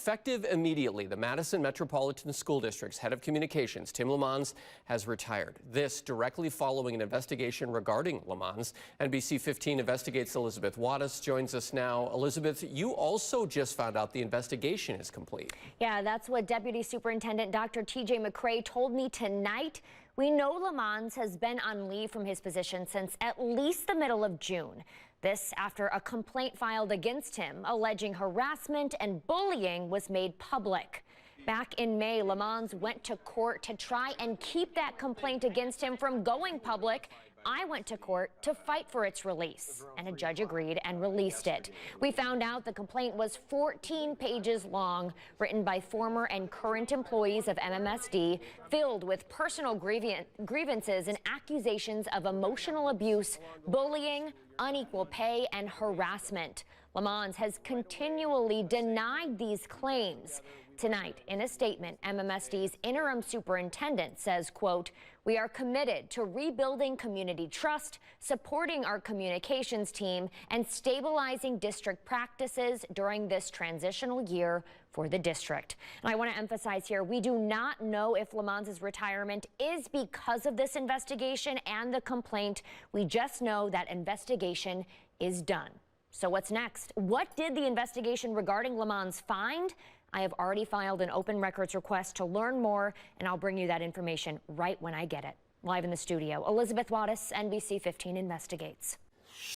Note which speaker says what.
Speaker 1: Effective immediately, the Madison Metropolitan School District's head of communications, Tim LeMonds, has retired. This directly following an investigation regarding LeMonds. NBC 15 Investigates Elizabeth Wattis joins us now. Elizabeth, you also just found out the investigation is complete.
Speaker 2: Yeah, that's what Deputy Superintendent Dr. TJ McCray told me tonight. We know LeMonds has been on leave from his position since at least the middle of June. This after a complaint filed against him alleging harassment and bullying was made public. Back in May, LeMonds went to court to try and keep that complaint against him from going public. I went to court to fight for its release, and a judge agreed and released it. We found out the complaint was 14 pages long, written by former and current employees of MMSD, filled with personal grievances and accusations of emotional abuse, bullying, unequal pay, and harassment. LeMonds has continually denied these claims. Tonight, in a statement, MMSD's interim superintendent says, quote, "We are committed to rebuilding community trust, supporting our communications team, and stabilizing district practices during this transitional year for the district." And I want to emphasize here, we do not know if LeMonds' retirement is because of this investigation and the complaint. We just know that investigation is done. So what's next? What did the investigation regarding LeMonds find? I have already filed an open records request to learn more, and I'll bring you that information right when I get it. Live in the studio, Elizabeth Wattis, NBC 15 Investigates.